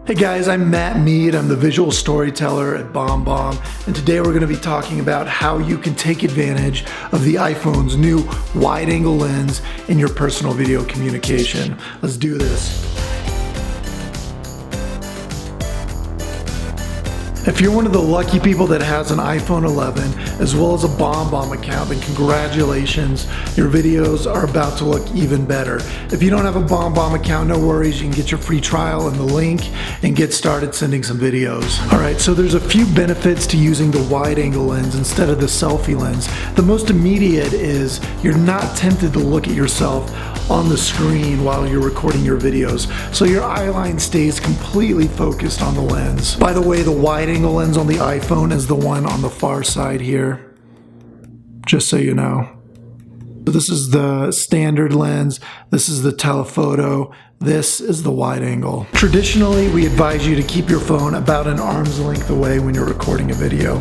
Hey guys, I'm Matt Mead. I'm the visual storyteller at BombBomb, and today we're going to be talking about how you can take advantage of the iPhone's new wide-angle lens in your personal video communication. Let's do this. If you're one of the lucky people that has an iPhone 11 as well as a BombBomb account, then congratulations, your videos are about to look even better. If you don't have a BombBomb account, no worries, you can get your free trial in the link and get started sending some videos. Alright, so there's a few benefits to using the wide-angle lens instead of the selfie lens. The most immediate is you're not tempted to look at yourself on the screen while you're recording your videos, so your eye line stays completely focused on the lens. By the way, the wide-angle lens on the iPhone is the one on the far side here, just so you know. So this is the standard lens, this is the telephoto, this is the wide angle. Traditionally, we advise you to keep your phone about an arm's length away when you're recording a video.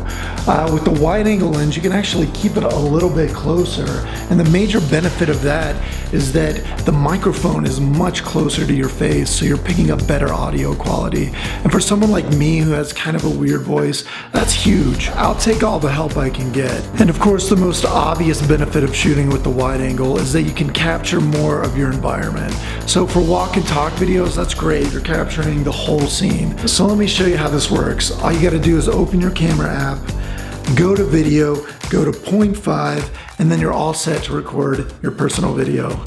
With the wide angle lens, you can actually keep it a little bit closer, and the major benefit of that is that the microphone is much closer to your face, so you're picking up better audio quality. And for someone like me who has kind of a weird voice, that's huge. I'll take all the help I can get. And of course, the most obvious benefit of shooting with the wide angle is that you can capture more of your environment. So for walk and talk videos, that's great. You're capturing the whole scene. So let me show you how this works. All you gotta do is open your camera app, go to video, go to 0.5, and then you're all set to record your personal video.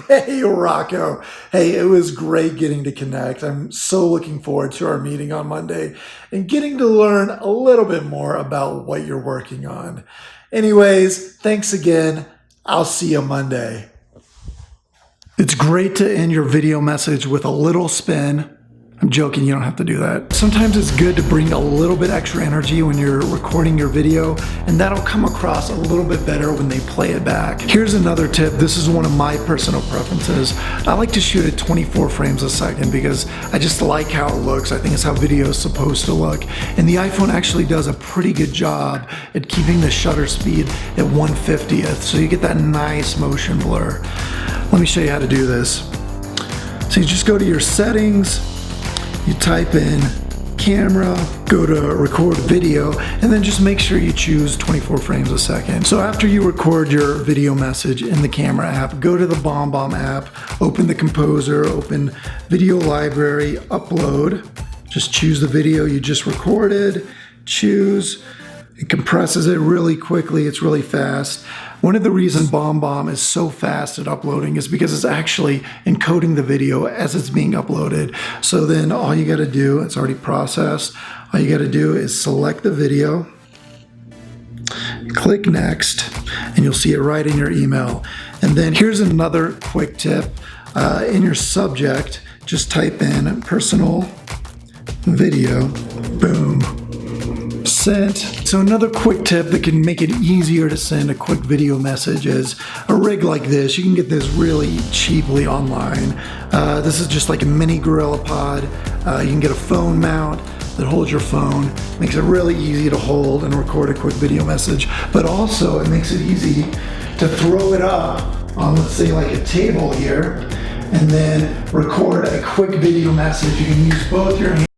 Hey Rocco, hey, it was great getting to connect. I'm so looking forward to our meeting on Monday and getting to learn a little bit more about what you're working on. Anyways, thanks again. I'll see you Monday. It's great to end your video message with a little spin. I'm joking, you don't have to do that. Sometimes it's good to bring a little bit extra energy when you're recording your video, and that'll come across a little bit better when they play it back. Here's another tip. This is one of my personal preferences. I like to shoot at 24 frames a second because I just like how it looks. I think it's how video is supposed to look. And the iPhone actually does a pretty good job at keeping the shutter speed at 1/50th, so you get that nice motion blur. Let me show you how to do this. So you just go to your settings, you type in camera, go to record video, and then just make sure you choose 24 frames a second. So after you record your video message in the camera app, go to the BombBomb app, open the composer, open video library, upload, just choose the video you just recorded, choose, it compresses it really quickly, it's really fast. One of the reasons BombBomb is so fast at uploading is because it's actually encoding the video as it's being uploaded. So then all you gotta do, it's already processed, all you gotta do is select the video, click next, and you'll see it right in your email. And then here's another quick tip. In your subject, just type in personal video, boom. Sent. So another quick tip that can make it easier to send a quick video message is a rig like this. You can get this really cheaply online. This is just like a mini Gorilla Pod. You can get a phone mount that holds your phone. Makes it really easy to hold and record a quick video message, but also it makes it easy to throw it up on, let's say, like a table here, and then record a quick video message. You can use both your hands